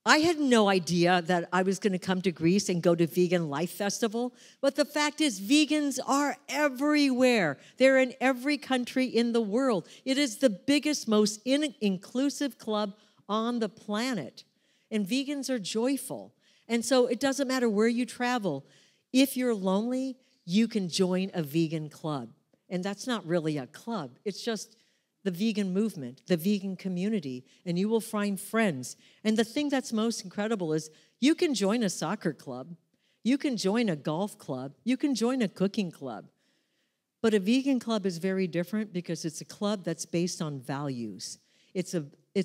I had no idea that I was going to come to Greece and go to Vegan Life Festival, but the fact is vegans are everywhere. They're in every country in the world. It is the biggest, most inclusive club on the planet, and vegans are joyful. And so it doesn't matter where you travel. If you're lonely, you can join a vegan club. And that's not really a club. It's just the vegan movement, the vegan community, and you will find friends. And the thing that's most incredible is you can join a soccer club, you can join a golf club, you can join a cooking club. But a vegan club is very different because it's a club that's based on values. It's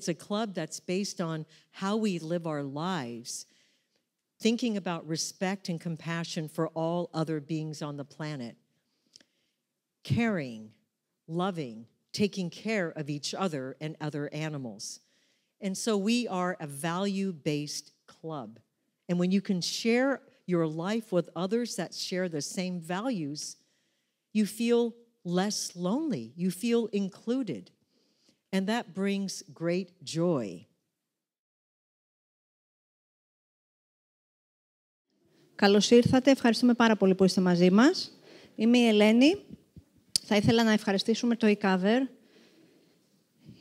a club that's based on how we live our lives, thinking about respect and compassion for all other beings on the planet, caring, loving, taking care of each other and other animals. And so we are a value-based club. And when you can share your life with others that share the same values, you feel less lonely. You feel included. And that brings great joy. Καλώς ήρθατε. Ευχαριστούμε πάρα πολύ που είστε μαζί μας. Είμαι η Ελένη. Θα ήθελα να ευχαριστήσουμε το Ecover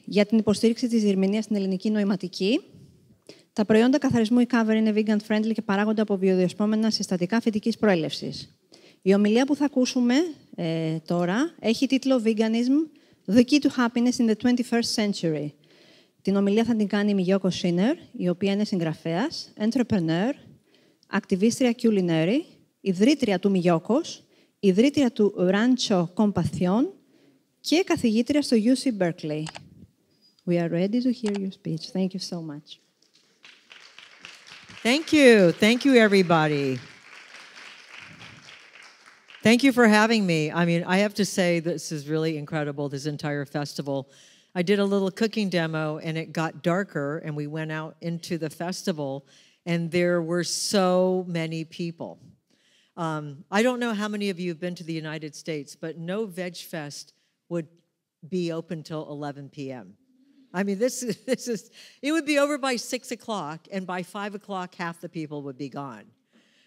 για την υποστήριξη της διερμηνείας στην ελληνική νοηματική. Τα προϊόντα καθαρισμού Ecover είναι vegan friendly και παράγονται από βιοδιασπώμενα συστατικά φυτικής προέλευσης. Η ομιλία που θα ακούσουμε τώρα έχει τίτλο Veganism, The Key to Happiness in the 21st Century. Την ομιλία θα την κάνει η Miyoko Schinner, η οποία είναι συγγραφέας, entrepreneur, ακτιβίστρια Culinary, ιδρύτρια του Miyokos, ιδρύτρια του Rancho Compasión και καθηγήτρια στο UC Berkeley. We are ready to hear your speech. Thank you so much. Thank you. Thank you, everybody. Thank you for having me. I mean, I have to say this is really incredible, this entire festival. I did a little cooking demo, and it got darker, and we went out into the festival, and there were so many people. I don't know how many of you have been to the United States, but no Veg Fest would be open till 11 p.m. I mean, it would be over by 6 o'clock, and by 5 o'clock, half the people would be gone.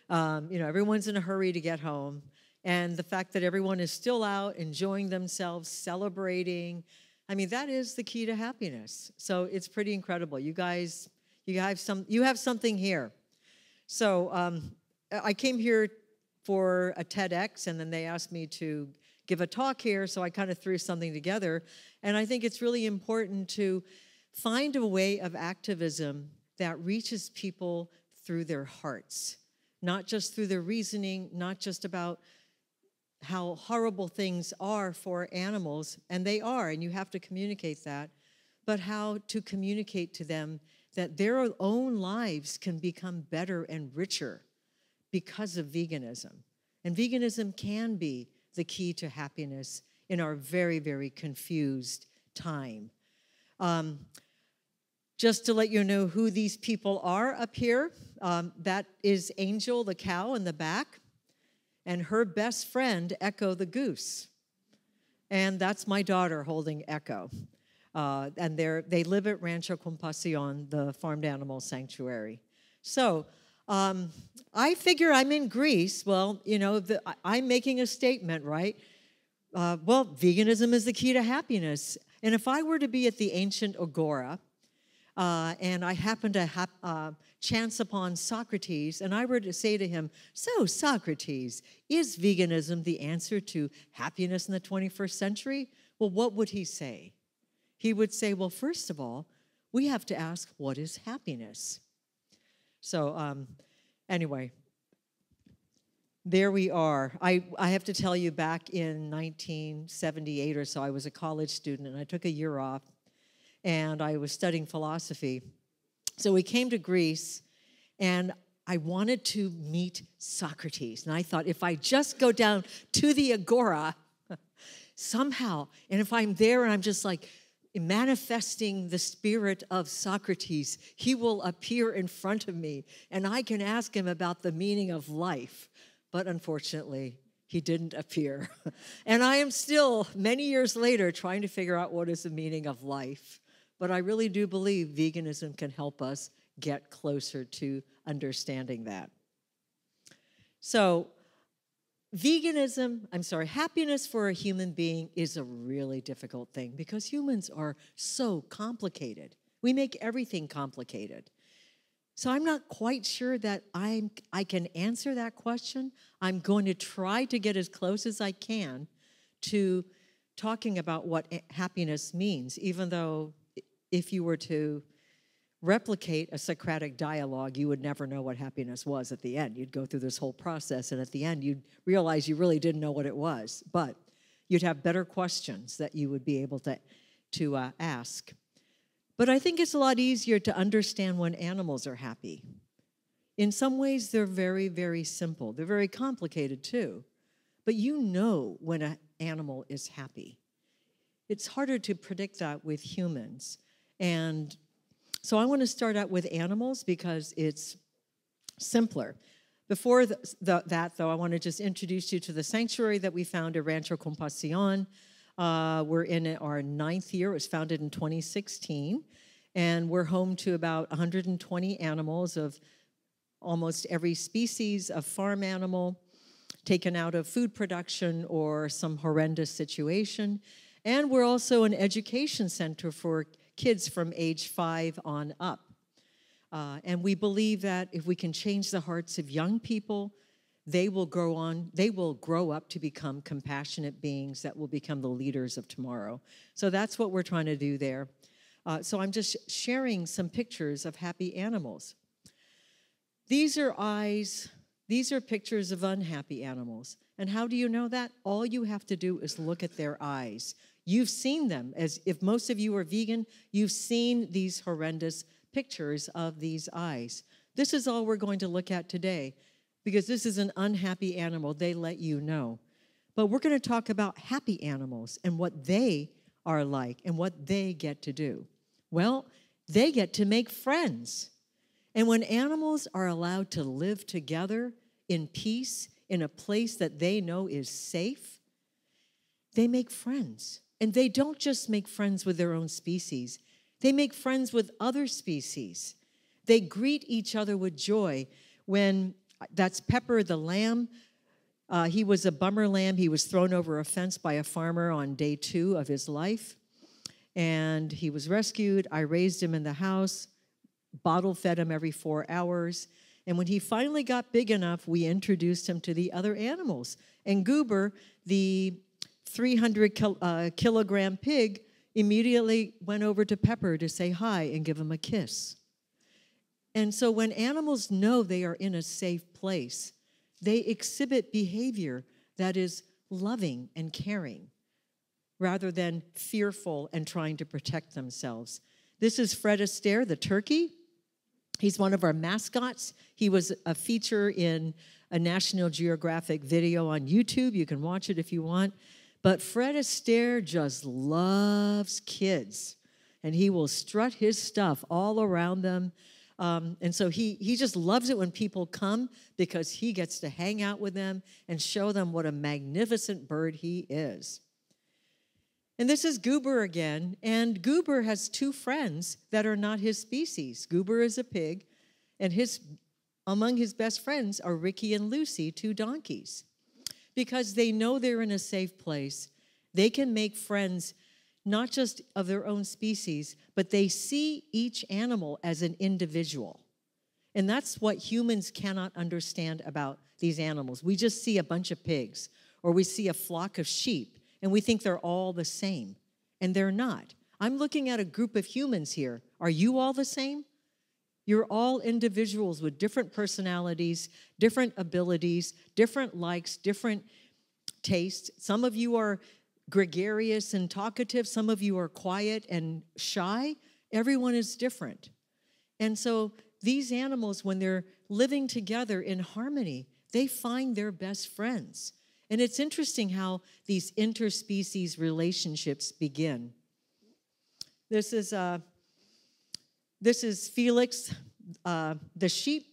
Everyone's in a hurry to get home, and the fact that everyone is still out, enjoying themselves, celebrating, I mean, that is the key to happiness. So it's pretty incredible. You guys, you have something here. So I came here for a TEDx, and then they asked me to give a talk here, so I kind of threw something together. And I think it's really important to find a way of activism that reaches people through their hearts, not just through their reasoning, not just about how horrible things are for animals, and they are, and you have to communicate that, but how to communicate to them that their own lives can become better and richer because of veganism. And veganism can be the key to happiness in our very, very confused time. Just to let you know who these people are up here, that is Angel, the cow in the back, and her best friend, Echo, the goose. And that's my daughter holding Echo. And they live at Rancho Compasión, the farmed animal sanctuary. So I figure I'm in Greece. Well, I'm making a statement, right? Veganism is the key to happiness. And if I were to be at the ancient Agora, and I happened to chance upon Socrates, and I were to say to him, so Socrates, is veganism the answer to happiness in the 21st century? Well, what would he say? He would say, well, first of all, we have to ask, what is happiness? So anyway, there we are. I have to tell you, back in 1978 or so, I was a college student, and I took a year off, and I was studying philosophy. So we came to Greece, and I wanted to meet Socrates. And I thought, if I just go down to the Agora, somehow, and if I'm there and I'm just like manifesting the spirit of Socrates, he will appear in front of me, and I can ask him about the meaning of life. But unfortunately, he didn't appear. And I am still, many years later, trying to figure out what is the meaning of life. But I really do believe veganism can help us get closer to understanding that. So happiness for a human being is a really difficult thing because humans are so complicated. We make everything complicated. So I'm not quite sure that I can answer that question. I'm going to try to get as close as I can to talking about what happiness means, even though if you were to replicate a Socratic dialogue, you would never know what happiness was at the end. You'd go through this whole process, and at the end, you'd realize you really didn't know what it was. But you'd have better questions that you would be able to ask. But I think it's a lot easier to understand when animals are happy. In some ways, they're very, very simple. They're very complicated, too. But you know when an animal is happy. It's harder to predict that with humans. And so I want to start out with animals because it's simpler. Before that, though, I want to just introduce you to the sanctuary that we found at Rancho Compasión. We're in our 9th year. It was founded in 2016. And we're home to about 120 animals of almost every species of farm animal taken out of food production or some horrendous situation. And we're also an education center for kids from age 5 on up. And we believe that if we can change the hearts of young people, they will grow up to become compassionate beings that will become the leaders of tomorrow. So that's what we're trying to do there. So I'm just sharing some pictures of happy animals. These are pictures of unhappy animals. And how do you know that? All you have to do is look at their eyes. You've seen them. As if most of you are vegan, you've seen these horrendous pictures of these eyes. This is all we're going to look at today, because this is an unhappy animal. They let you know. But we're going to talk about happy animals and what they are like and what they get to do. Well, they get to make friends. And when animals are allowed to live together in peace, in a place that they know is safe, they make friends. And they don't just make friends with their own species. They make friends with other species. They greet each other with joy. That's Pepper the lamb. He was a bummer lamb. He was thrown over a fence by a farmer on day 2 of his life. And he was rescued. I raised him in the house, bottle fed him every 4 hours. And when he finally got big enough, we introduced him to the other animals. And Goober, the 300-kilogram pig, immediately went over to Pepper to say hi and give him a kiss. And so when animals know they are in a safe place, they exhibit behavior that is loving and caring, rather than fearful and trying to protect themselves. This is Fred Astaire, the turkey. He's one of our mascots. He was a feature in a National Geographic video on YouTube. You can watch it if you want. But Fred Astaire just loves kids, and he will strut his stuff all around them. And so he just loves it when people come, because he gets to hang out with them and show them what a magnificent bird he is. And this is Goober again, and Goober has 2 friends that are not his species. Goober is a pig, and among his best friends are Ricky and Lucy, 2 donkeys. Because they know they're in a safe place, they can make friends not just of their own species, but they see each animal as an individual. And that's what humans cannot understand about these animals. We just see a bunch of pigs, or we see a flock of sheep, and we think they're all the same. And they're not. I'm looking at a group of humans here. Are you all the same? You're all individuals with different personalities, different abilities, different likes, different tastes. Some of you are gregarious and talkative. Some of you are quiet and shy. Everyone is different. And so these animals, when they're living together in harmony, they find their best friends. And it's interesting how these interspecies relationships begin. This is Felix, the sheep,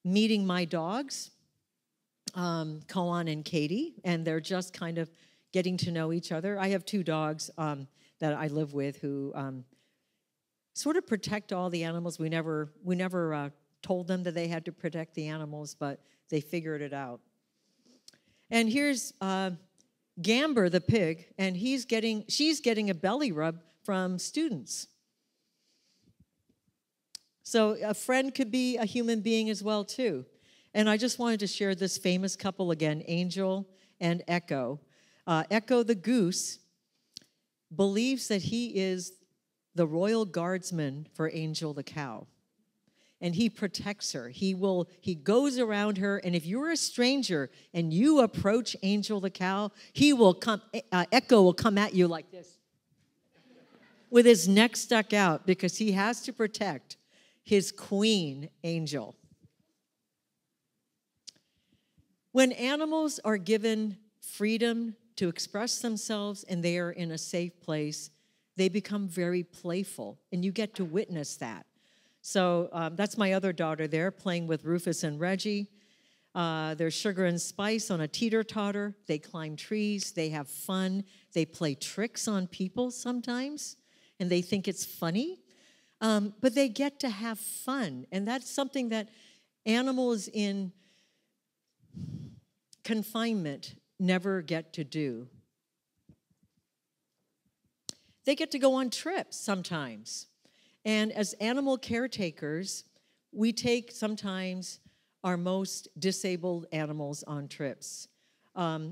meeting my dogs, Koan and Katie, and they're just kind of getting to know each other. I have 2 dogs that I live with who sort of protect all the animals. We never told them that they had to protect the animals, but they figured it out. And here's Gamber the pig, and she's getting a belly rub from students. So a friend could be a human being as well, too. And I just wanted to share this famous couple again, Angel and Echo. Echo the goose believes that he is the royal guardsman for Angel the cow. And he protects her. He goes around her, and if you're a stranger and you approach Angel the cow, Echo will come at you like this with his neck stuck out because he has to protect his queen, Angel. When animals are given freedom to express themselves and they are in a safe place, they become very playful, and you get to witness that. So that's my other daughter there playing with Rufus and Reggie. There's Sugar and Spice on a teeter-totter. They climb trees. They have fun. They play tricks on people sometimes, and they think it's funny. But they get to have fun, and that's something that animals in confinement never get to do. They get to go on trips sometimes. And as animal caretakers, we take sometimes our most disabled animals on trips.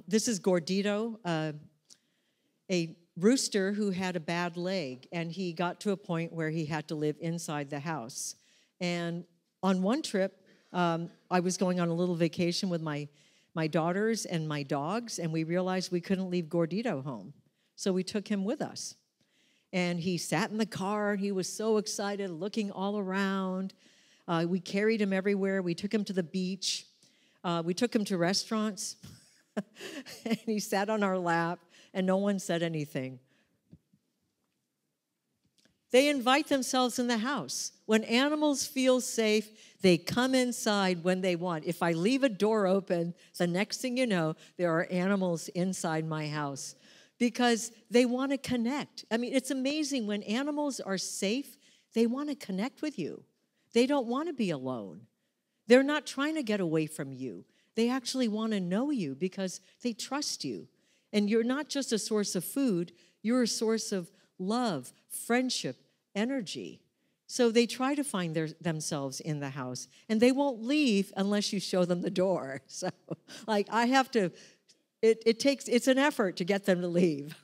This is Gordito, a rooster who had a bad leg, and he got to a point where he had to live inside the house. And on one trip, I was going on a little vacation with my daughters and my dogs, and we realized we couldn't leave Gordito home. So we took him with us. And he sat in the car, and he was so excited, looking all around. We carried him everywhere. We took him to the beach. We took him to restaurants. And he sat on our lap, and no one said anything. They invite themselves in the house. When animals feel safe, they come inside when they want. If I leave a door open, the next thing you know, there are animals inside my house because they want to connect. I mean, it's amazing when animals are safe, they want to connect with you. They don't want to be alone. They're not trying to get away from you. They actually want to know you because they trust you. And you're not just a source of food, you're a source of love, friendship, energy. So they try to find themselves in the house, and they won't leave unless you show them the door. So, like, I have to, it's an effort to get them to leave.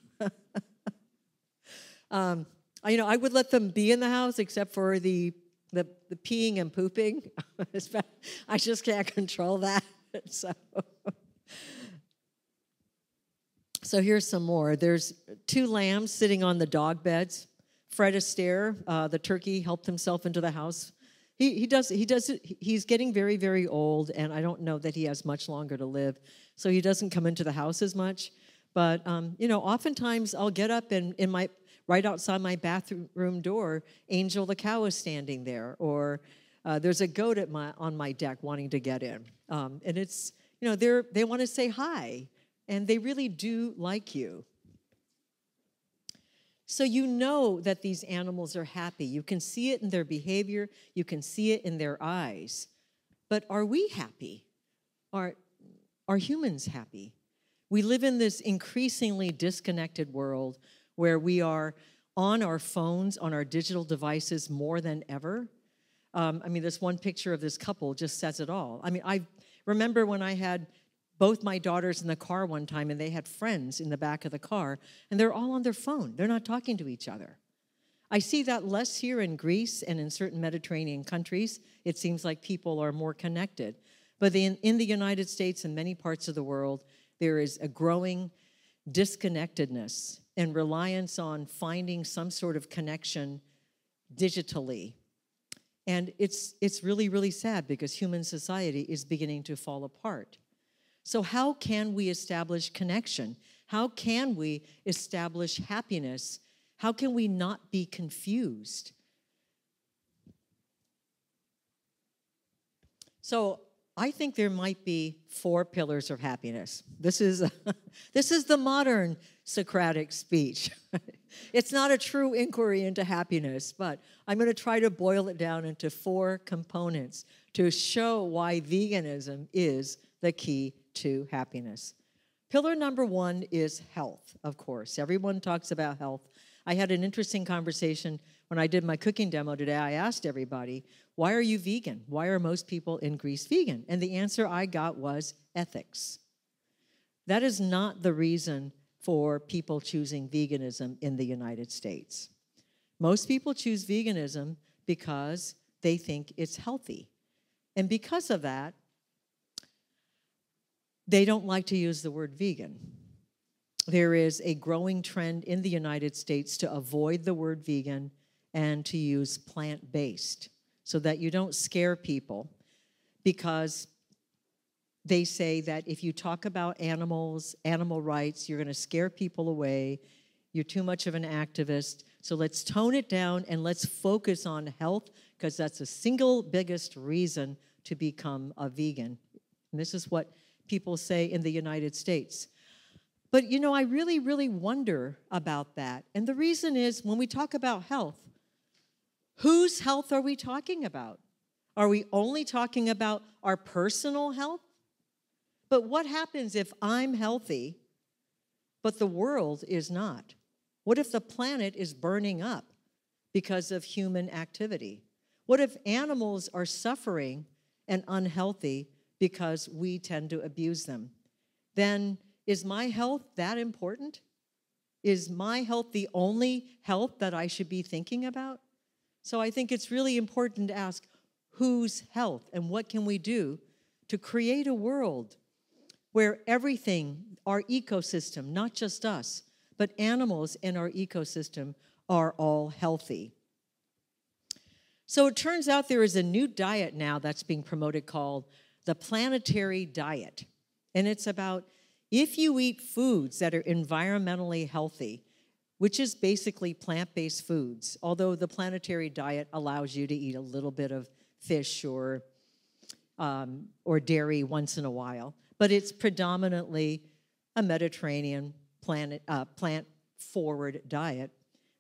I would let them be in the house except for the peeing and pooping. I just can't control that. So here's some more. There's 2 lambs sitting on the dog beds. Fred Astaire, the turkey, helped himself into the house. He's getting very, very old, and I don't know that he has much longer to live, so he doesn't come into the house as much. But oftentimes I'll get up and right outside my bathroom door, Angel the cow is standing there, or there's a goat on my deck wanting to get in, and it's they want to say hi, and they really do like you. So you know that these animals are happy. You can see it in their behavior. You can see it in their eyes. But are we happy? Are humans happy? We live in this increasingly disconnected world where we are on our phones, on our digital devices more than ever. This one picture of this couple just says it all. I remember when I had both my daughters in the car one time, and they had friends in the back of the car, and they're all on their phone. They're not talking to each other. I see that less here in Greece and in certain Mediterranean countries. It seems like people are more connected. But in the United States and many parts of the world, there is a growing disconnectedness and reliance on finding some sort of connection digitally. And it's really, really sad because human society is beginning to fall apart. So how can we establish connection? How can we establish happiness? How can we not be confused? So I think there might be 4 pillars of happiness. This is the modern Socratic speech. It's not a true inquiry into happiness, but I'm going to try to boil it down into 4 components to show why veganism is the key to happiness. Pillar number 1 is health, of course. Everyone talks about health. I had an interesting conversation when I did my cooking demo today. I asked everybody, why are you vegan? Why are most people in Greece vegan? And the answer I got was ethics. That is not the reason for people choosing veganism in the United States. Most people choose veganism because they think it's healthy. And because of that, they don't like to use the word vegan. There is a growing trend in the United States to avoid the word vegan and to use plant-based so that you don't scare people, because they say that if you talk about animals, animal rights, you're going to scare people away. You're too much of an activist. So let's tone it down and let's focus on health, because that's the single biggest reason to become a vegan. And this is what people say in the United States. But, you know, I really, really wonder about that. And the reason is, when we talk about health, whose health are we talking about? Are we only talking about our personal health? But what happens if I'm healthy, but the world is not? What if the planet is burning up because of human activity? What if animals are suffering and unhealthy because we tend to abuse them? Then is my health that important? Is my health the only health that I should be thinking about? So I think it's really important to ask, whose health, and what can we do to create a world where everything, our ecosystem, not just us, but animals in our ecosystem, are all healthy. So it turns out there is a new diet now that's being promoted called the planetary diet. And it's about, if you eat foods that are environmentally healthy, which is basically plant-based foods, although the planetary diet allows you to eat a little bit of fish or dairy once in a while, but it's predominantly a Mediterranean plant-forward diet.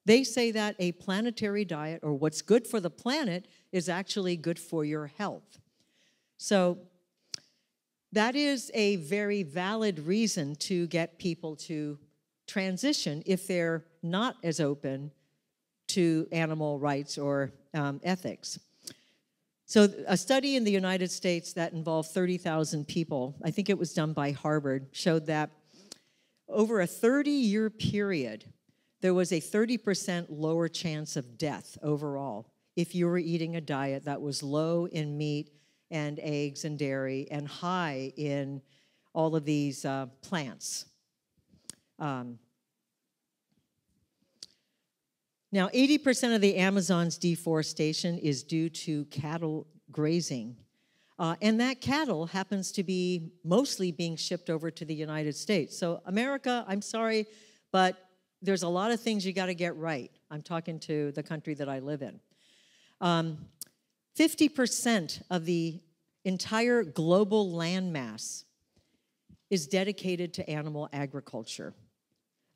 They say that a planetary diet, or what's good for the planet, is actually good for your health. So that is a very valid reason to get people to transition if they're not as open to animal rights or ethics. So a study in the United States that involved 30,000 people, I think it was done by Harvard, showed that over a 30-year period, there was a 30% lower chance of death overall if you were eating a diet that was low in meat and eggs and dairy and high in all of these plants. Now, 80% of the Amazon's deforestation is due to cattle grazing. And that cattle happens to be mostly being shipped over to the United States. So America, I'm sorry, but there's a lot of things you got to get right. I'm talking to the country that I live in. 50% of the entire global landmass is dedicated to animal agriculture.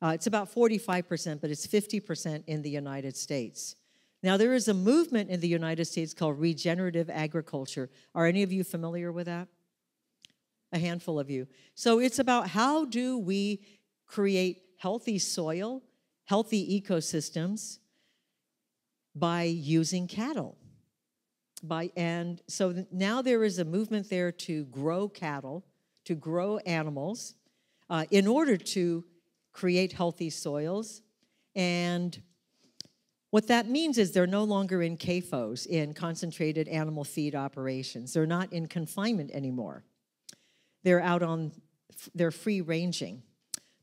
It's about 45%, but it's 50% in the United States. Now, there is a movement in the United States called regenerative agriculture. Are any of you familiar with that? A handful of you. So it's about, how do we create healthy soil, healthy ecosystems by using cattle. And so now there is a movement there to grow cattle, to grow animals, in order to create healthy soils. And what that means is they're no longer in CAFOs, in concentrated animal feed operations. They're not in confinement anymore. They're out on, they're free ranging.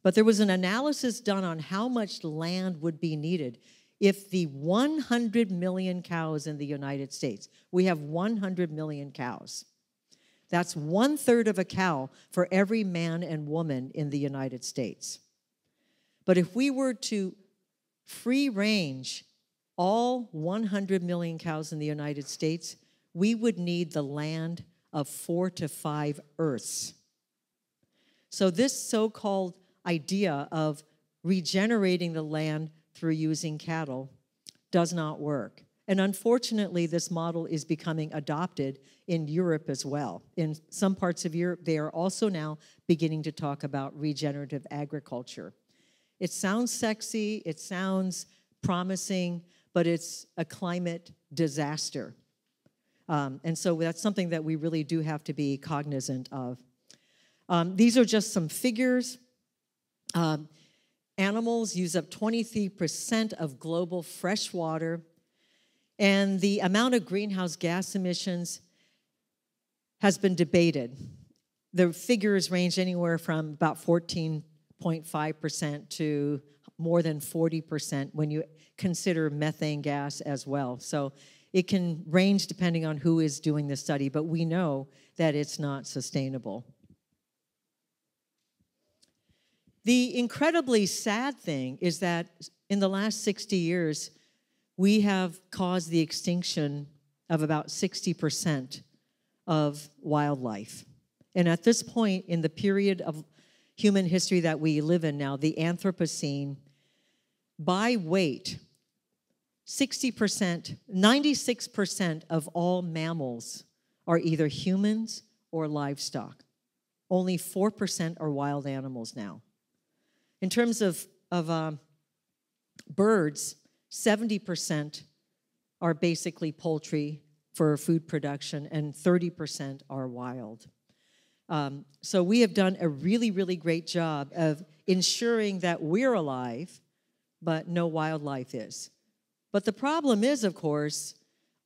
But there was an analysis done on how much land would be needed if the 100 million cows in the United States, we have 100 million cows. That's 1/3 of a cow for every man and woman in the United States. But if we were to free range all 100 million cows in the United States, we would need the land of 4 to 5 Earths. So this so-called idea of regenerating the land through using cattle does not work. And unfortunately, this model is becoming adopted in Europe as well. In some parts of Europe, they are also now beginning to talk about regenerative agriculture. It sounds sexy, it sounds promising, but it's a climate disaster. And so that's something that we really do have to be cognizant of. These are just some figures. Animals use up 23% of global fresh water, and the amount of greenhouse gas emissions has been debated. The figures range anywhere from about 14.5% to more than 40% when you consider methane gas as well. So it can range depending on who is doing the study, but we know that it's not sustainable. The incredibly sad thing is that in the last 60 years, we have caused the extinction of about 60% of wildlife. And at this point in the period of human history that we live in now, the Anthropocene, by weight, 60%, 96% of all mammals are either humans or livestock. Only 4% are wild animals now. In terms of birds, 70% are basically poultry for food production, and 30% are wild. So we have done a really, really great job of ensuring that we're alive, but no wildlife is. But the problem is, of course,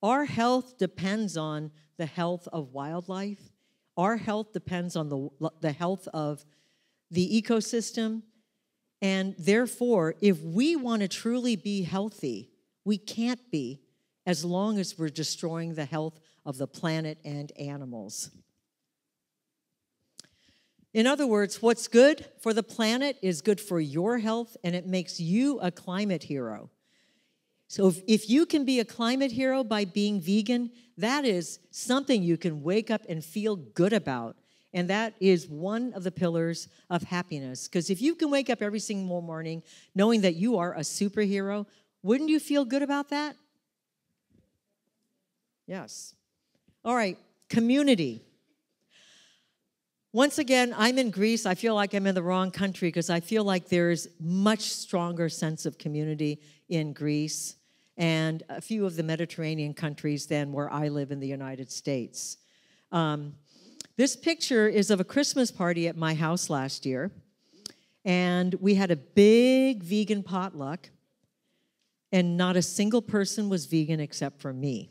our health depends on the health of wildlife. Our health depends on the health of the ecosystem. And therefore, if we want to truly be healthy, we can't be as long as we're destroying the health of the planet and animals. In other words, what's good for the planet is good for your health, and it makes you a climate hero. So if you can be a climate hero by being vegan, that is something you can wake up and feel good about. And that is one of the pillars of happiness. Because if you can wake up every single morning knowing that you are a superhero, wouldn't you feel good about that? Yes. All right, community. Once again, I'm in Greece. I feel like I'm in the wrong country because I feel like there's much stronger sense of community in Greece and a few of the Mediterranean countries than where I live in the United States. This picture is of a Christmas party at my house last year, and we had a big vegan potluck, and not a single person was vegan except for me.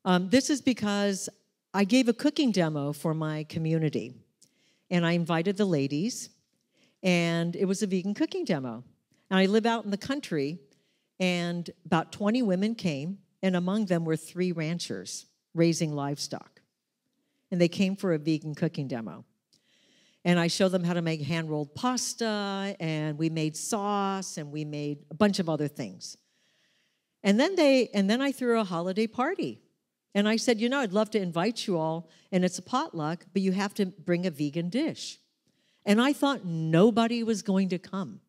This is because I gave a cooking demo for my community, and I invited the ladies, and it was a vegan cooking demo. And I live out in the country, and about 20 women came, and among them were 3 ranchers raising livestock. And they came for a vegan cooking demo. And I showed them how to make hand-rolled pasta, and we made sauce, and we made a bunch of other things. And then I threw a holiday party. And I said, I'd love to invite you all, and it's a potluck, but you have to bring a vegan dish. And I thought nobody was going to come.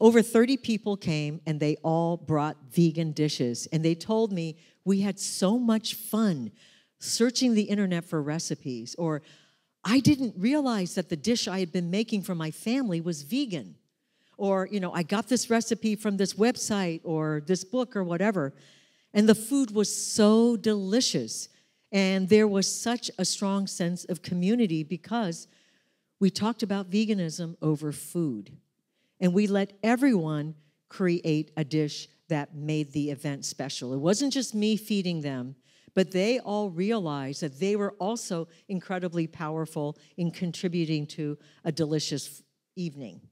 Over 30 people came, and they all brought vegan dishes. And they told me we had so much fun searching the internet for recipes, or I didn't realize that the dish I had been making for my family was vegan. Or, I got this recipe from this website or this book or whatever. And the food was so delicious. And there was such a strong sense of community because we talked about veganism over food. And we let everyone create a dish that made the event special. It wasn't just me feeding them, but they all realized that they were also incredibly powerful in contributing to a delicious evening.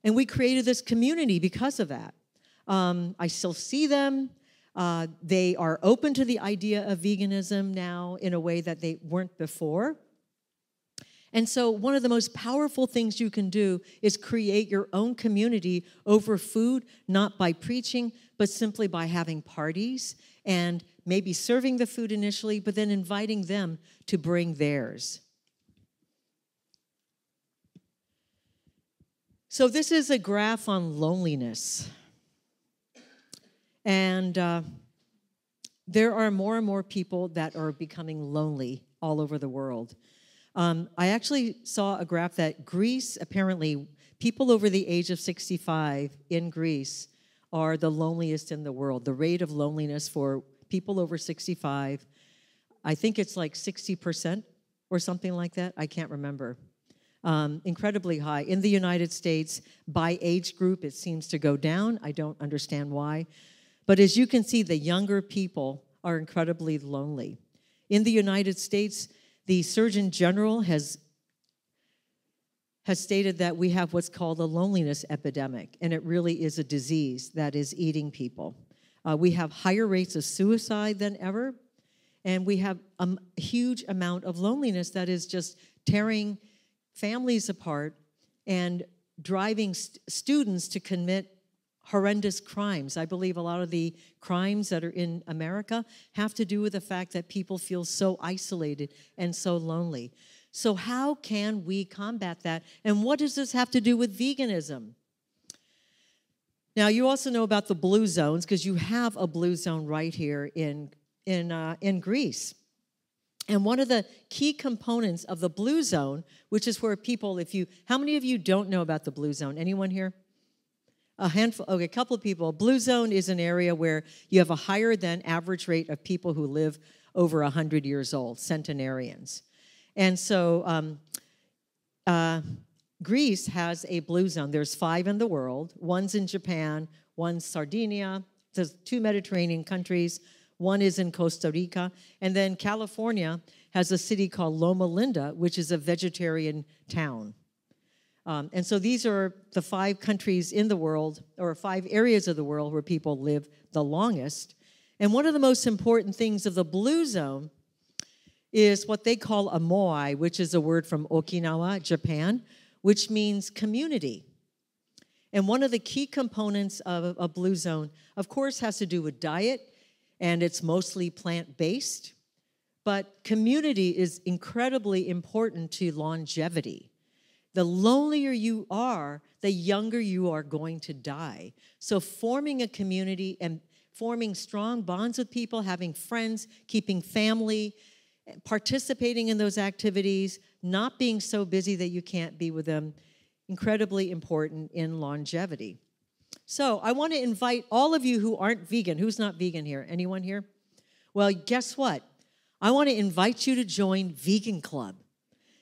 And we created this community because of that. I still see them. They are open to the idea of veganism now in a way that they weren't before. And so one of the most powerful things you can do is create your own community over food, not by preaching, but simply by having parties and maybe serving the food initially, but then inviting them to bring theirs. So this is a graph on loneliness. And there are more and more people that are becoming lonely all over the world. I actually saw a graph that Greece, apparently, people over the age of 65 in Greece are the loneliest in the world. The rate of loneliness for people over 65, I think it's like 60% or something like that. I can't remember. Incredibly high. In the United States, by age group, it seems to go down. I don't understand why. But as you can see, the younger people are incredibly lonely. In the United States, the Surgeon General has stated that we have what's called a loneliness epidemic, and it really is a disease that is eating people. We have higher rates of suicide than ever, and we have a huge amount of loneliness that is just tearing families apart and driving students to commit horrendous crimes. I believe a lot of the crimes that are in America have to do with the fact that people feel so isolated and so lonely. So how can we combat that? And what does this have to do with veganism? Now, you also know about the blue zones, because you have a blue zone right here in Greece. And one of the key components of the blue zone, which is where people, how many of you don't know about the blue zone? Anyone here? A handful, okay, a couple of people. Blue zone is an area where you have a higher than average rate of people who live over 100 years old, centenarians. And so Greece has a blue zone. There's 5 in the world. One's in Japan, one's Sardinia. There's 2 Mediterranean countries. One is in Costa Rica. And then California has a city called Loma Linda, which is a vegetarian town. And so these are the 5 countries in the world, or 5 areas of the world where people live the longest. And one of the most important things of the blue zone is what they call a moai, which is a word from Okinawa, Japan, which means community. And one of the key components of a blue zone, of course, has to do with diet, and it's mostly plant-based. But community is incredibly important to longevity. The lonelier you are, the younger you are going to die. So forming a community and forming strong bonds with people, having friends, keeping family, participating in those activities, not being so busy that you can't be with them, incredibly important in longevity. So I want to invite all of you who aren't vegan. Who's not vegan here? Anyone here? Well, guess what? I want to invite you to join Vegan Club.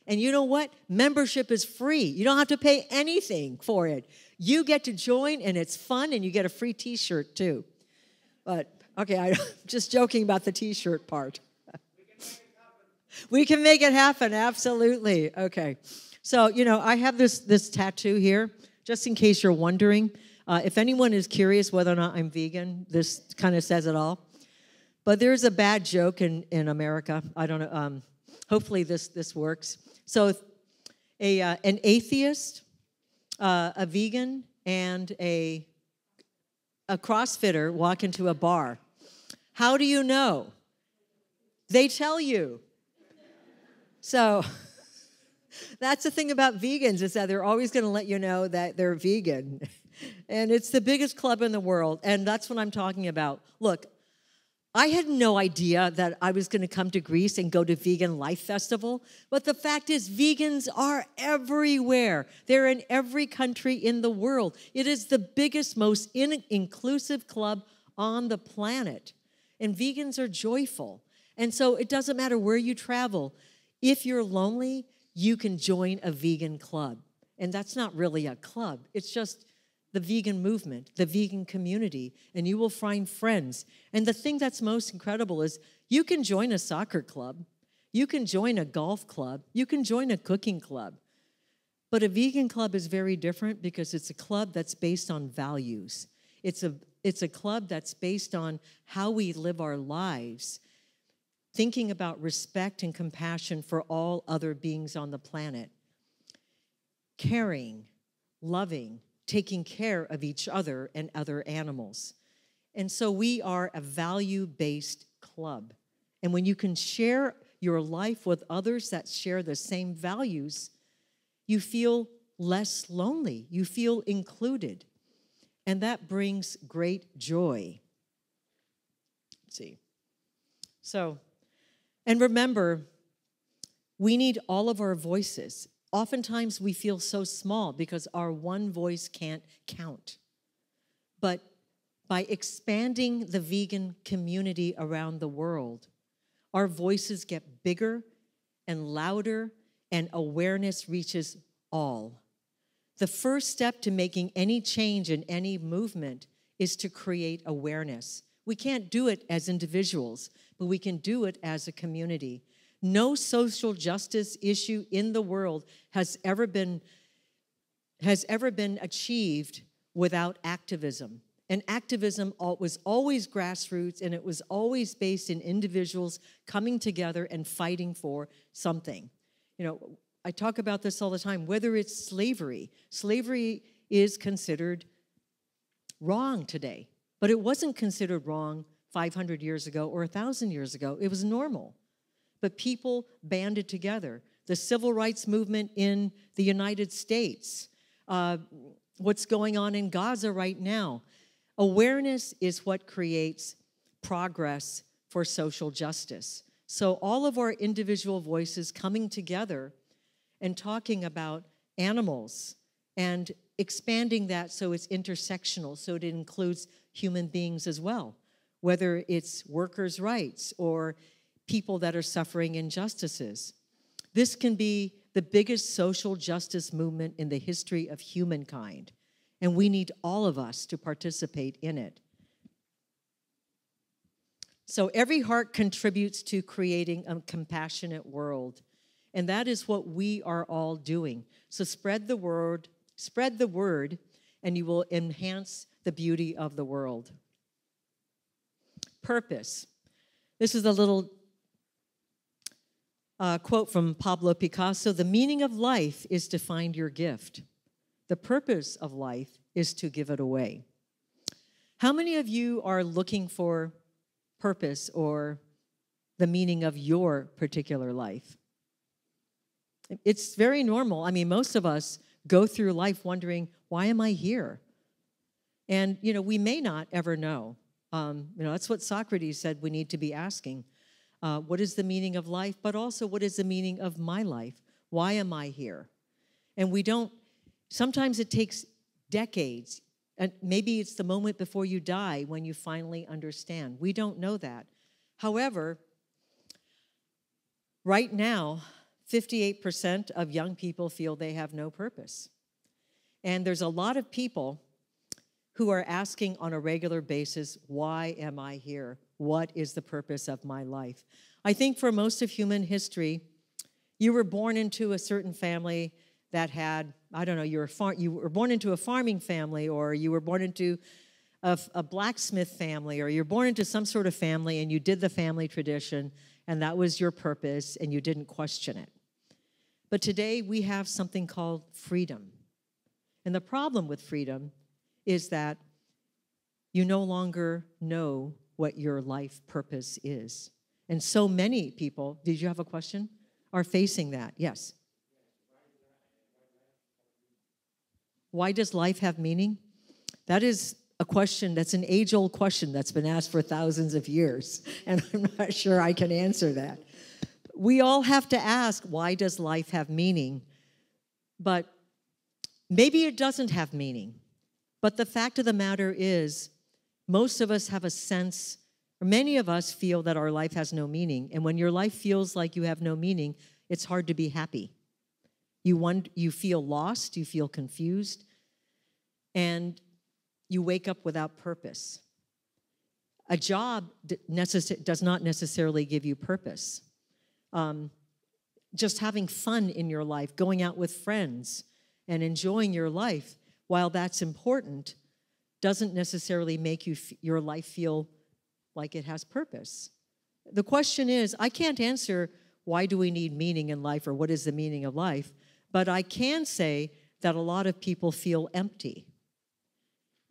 And you know what? Membership is free. You don't have to pay anything for it. You get to join, and it's fun, and you get a free T-shirt, too. But, okay, I'm just joking about the T-shirt part. We can make it happen, absolutely. Okay. So, you know, I have this tattoo here, just in case you're wondering. If anyone is curious whether or not I'm vegan, this kind of says it all. But there's a bad joke in America. I don't know. Hopefully this works. So an atheist, a vegan, and a CrossFitter walk into a bar. How do you know? They tell you. So that's the thing about vegans, is that they're always going to let you know that they're vegan. And it's the biggest club in the world, and that's what I'm talking about. Look, I had no idea that I was going to come to Greece and go to Veganlife Festival, but the fact is vegans are everywhere. They're in every country in the world. It is the biggest, most inclusive club on the planet, and vegans are joyful. And so it doesn't matter where you travel. If you're lonely, you can join a vegan club. And that's not really a club. It's just the vegan movement, the vegan community, and you will find friends. And the thing that's most incredible is you can join a soccer club, you can join a golf club, you can join a cooking club. But a vegan club is very different because it's a club that's based on values. It's a club that's based on how we live our lives, thinking about respect and compassion for all other beings on the planet, caring, loving, taking care of each other and other animals. And so we are a value-based club. And when you can share your life with others that share the same values, you feel less lonely. You feel included. And that brings great joy. Let's see. So, and remember, we need all of our voices. Oftentimes we feel so small because our one voice can't count. But by expanding the vegan community around the world, our voices get bigger and louder, and awareness reaches all. The first step to making any change in any movement is to create awareness. We can't do it as individuals, but we can do it as a community. No social justice issue in the world has ever been achieved without activism. And activism was always grassroots, and it was always based in individuals coming together and fighting for something. You know, I talk about this all the time, whether it's slavery. Slavery is considered wrong today, but it wasn't considered wrong 500 years ago or 1,000 years ago. It was normal. But people banded together. The civil rights movement in the United States, what's going on in Gaza right now. Awareness is what creates progress for social justice. So all of our individual voices coming together and talking about animals and expanding that so it's intersectional, so it includes human beings as well, whether it's workers' rights or people that are suffering injustices. This can be the biggest social justice movement in the history of humankind, and we need all of us to participate in it. So every heart contributes to creating a compassionate world, and that is what we are all doing. So spread the word, and you will enhance the beauty of the world. Purpose. This is a little quote from Pablo Picasso. The meaning of life is to find your gift. The purpose of life is to give it away. How many of you are looking for purpose or the meaning of your particular life? It's very normal. I mean, most of us go through life wondering, why am I here? And, you know, we may not ever know. That's what Socrates said we need to be asking. What is the meaning of life? But also, what is the meaning of my life? Why am I here? And we don't, sometimes it takes decades. And maybe it's the moment before you die when you finally understand. We don't know that. However, right now, 58% of young people feel they have no purpose. And there's a lot of people who are asking on a regular basis, why am I here? What is the purpose of my life? I think for most of human history, you were born into a certain family that had, I don't know, you were born into a farming family, or you were born into a blacksmith family, or you're born into some sort of family and you did the family tradition, and that was your purpose and you didn't question it. But today we have something called freedom. And the problem with freedom is that you no longer know what your life purpose is. And so many people, did you have a question? Are facing that, yes. Why does life have meaning? That is a question, that's an age-old question that's been asked for thousands of years, and I'm not sure I can answer that. We all have to ask, why does life have meaning? But maybe it doesn't have meaning. But the fact of the matter is, most of us have a sense, or many of us feel that our life has no meaning. And when your life feels like you have no meaning, it's hard to be happy. You feel lost, you feel confused, and you wake up without purpose. A job does not necessarily give you purpose. Just having fun in your life, going out with friends, and enjoying your life, while that's important, doesn't necessarily make your life feel like it has purpose. The question is, I can't answer why do we need meaning in life or what is the meaning of life, but I can say that a lot of people feel empty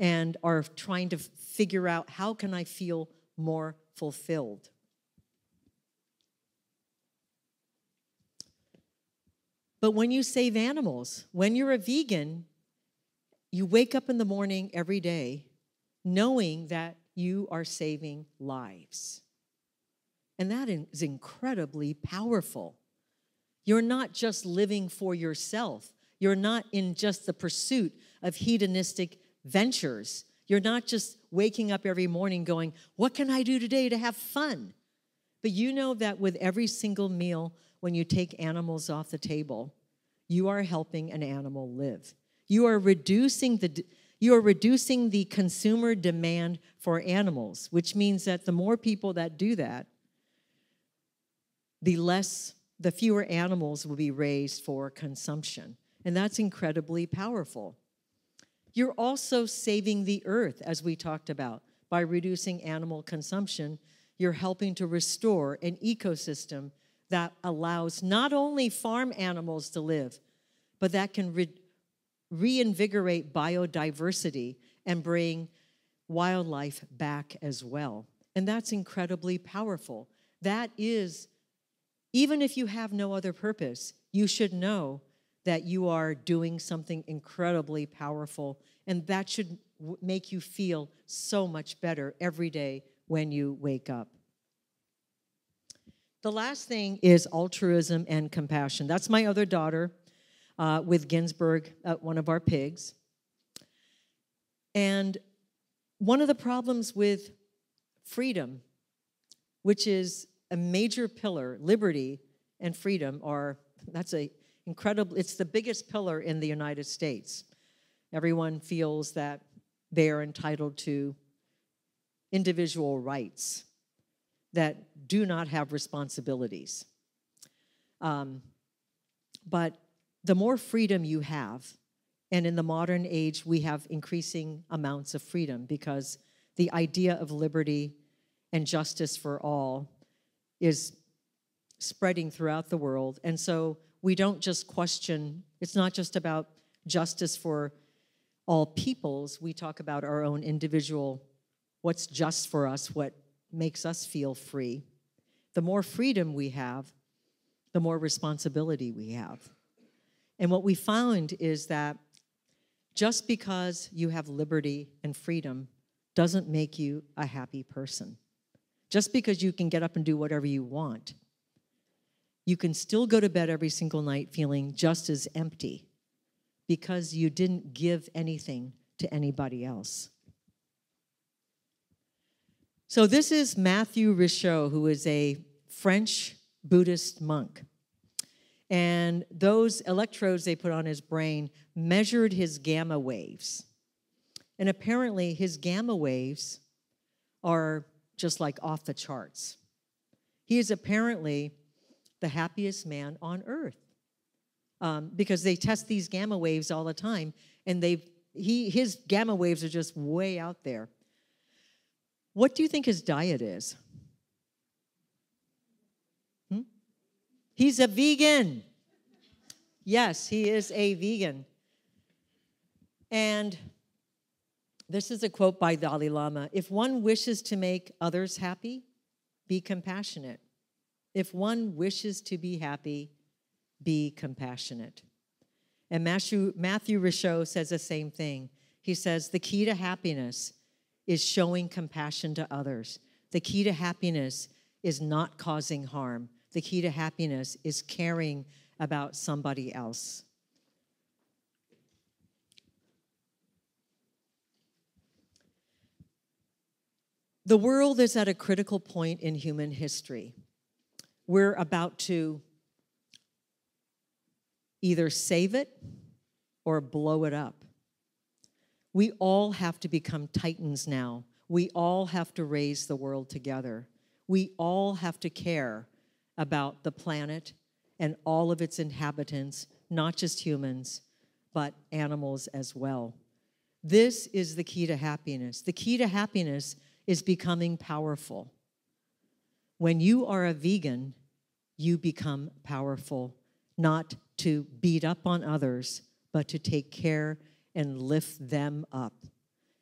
and are trying to figure out, how can I feel more fulfilled? But when you save animals, when you're a vegan, you wake up in the morning every day knowing that you are saving lives. And that is incredibly powerful. You're not just living for yourself. You're not in just the pursuit of hedonistic ventures. You're not just waking up every morning going, what can I do today to have fun? But you know that with every single meal, when you take animals off the table, you are helping an animal live. You are reducing the consumer demand for animals, which means that the more people that do that, the fewer animals will be raised for consumption. And that's incredibly powerful. You're also saving the earth, as we talked about. By reducing animal consumption, you're helping to restore an ecosystem that allows not only farm animals to live, but that can reinvigorate biodiversity and bring wildlife back as well. And that's incredibly powerful. That is, even if you have no other purpose, you should know that you are doing something incredibly powerful, and that should make you feel so much better every day when you wake up. The last thing is altruism and compassion. That's my other daughter with Ginsburg, one of our pigs. And one of the problems with freedom, which is a major pillar, liberty and freedom it's the biggest pillar in the United States. Everyone feels that they are entitled to individual rights that do not have responsibilities. But the more freedom you have, and in the modern age, we have increasing amounts of freedom because the idea of liberty and justice for all is spreading throughout the world. And so we don't just question, it's not just about justice for all peoples. We talk about our own individual, what's just for us, what makes us feel free. The more freedom we have, the more responsibility we have. And what we found is that just because you have liberty and freedom doesn't make you a happy person. Just because you can get up and do whatever you want, you can still go to bed every single night feeling just as empty because you didn't give anything to anybody else. So this is Matthew Richaud, who is a French Buddhist monk. And those electrodes they put on his brain measured his gamma waves. And apparently his gamma waves are just like off the charts. He is apparently the happiest man on earth because they test these gamma waves all the time, and his gamma waves are just way out there. What do you think his diet is? He's a vegan. Yes, he is a vegan. And this is a quote by Dalai Lama. If one wishes to make others happy, be compassionate. If one wishes to be happy, be compassionate. And Matthew Richaud says the same thing. He says, the key to happiness is showing compassion to others. The key to happiness is not causing harm. The key to happiness is caring about somebody else. The world is at a critical point in human history. We're about to either save it or blow it up. We all have to become titans now. We all have to raise the world together. We all have to care about the planet and all of its inhabitants, not just humans, but animals as well. This is the key to happiness. The key to happiness is becoming powerful. When you are a vegan, you become powerful, not to beat up on others, but to take care and lift them up.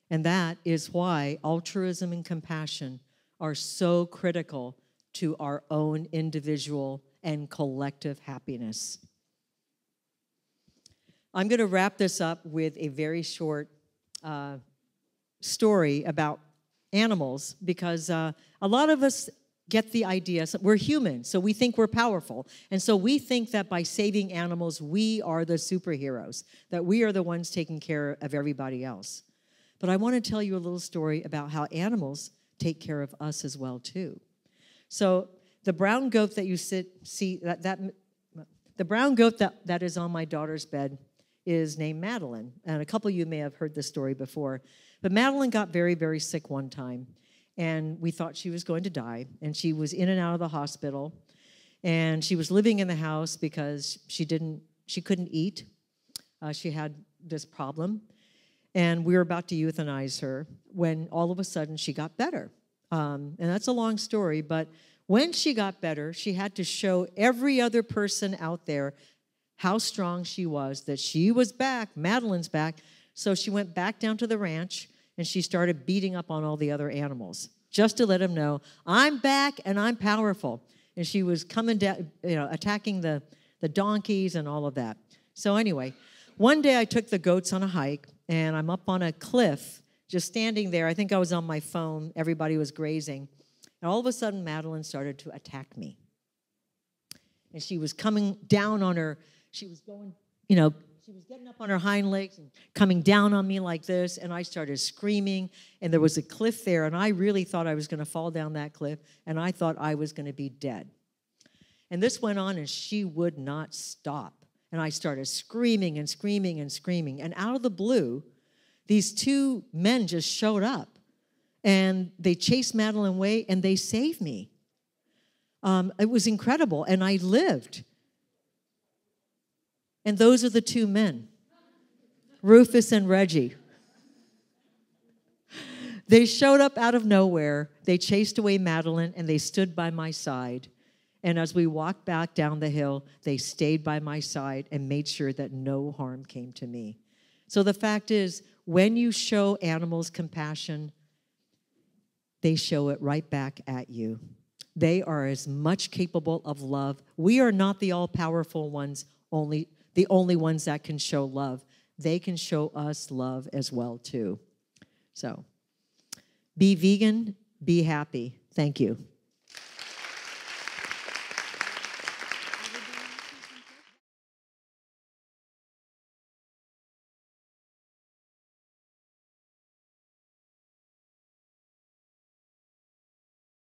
And that is why altruism and compassion are so critical to our own individual and collective happiness. I'm going to wrap this up with a very short story about animals, because a lot of us get the idea, so we're human, so we think we're powerful. And so we think that by saving animals, we are the superheroes, that we are the ones taking care of everybody else. But I want to tell you a little story about how animals take care of us as well, too. So the brown goat that you see, the brown goat that is on my daughter's bed is named Madeline. And a couple of you may have heard this story before. But Madeline got very, very sick one time. And we thought she was going to die. And she was in and out of the hospital. And she was living in the house because she couldn't eat. She had this problem. And we were about to euthanize her when all of a sudden she got better. And that's a long story, but when she got better, she had to show every other person out there how strong she was, that she was back, Madeline's back. So she went back down to the ranch, and she started beating up on all the other animals, just to let them know, I'm back and I'm powerful. And she was coming down, attacking the donkeys and all of that. So anyway, one day I took the goats on a hike, and I'm up on a cliff, just standing there. I think I was on my phone. Everybody was grazing. And all of a sudden, Madeline started to attack me. And she was coming down on her, she was going, she was getting up on her hind legs and coming down on me like this, and I started screaming, and there was a cliff there, and I really thought I was going to fall down that cliff, and I thought I was going to be dead. And this went on, and she would not stop. And I started screaming and screaming and screaming, and out of the blue, these two men just showed up, and they chased Madeline away, and they saved me. It was incredible, and I lived. And those are the two men, Rufus and Reggie. They showed up out of nowhere. They chased away Madeline, and they stood by my side. And as we walked back down the hill, they stayed by my side and made sure that no harm came to me. So the fact is, when you show animals compassion, they show it right back at you. They are as much capable of love. We are not the all-powerful ones, the only ones that can show love. They can show us love as well, too. So, be vegan, be happy. Thank you.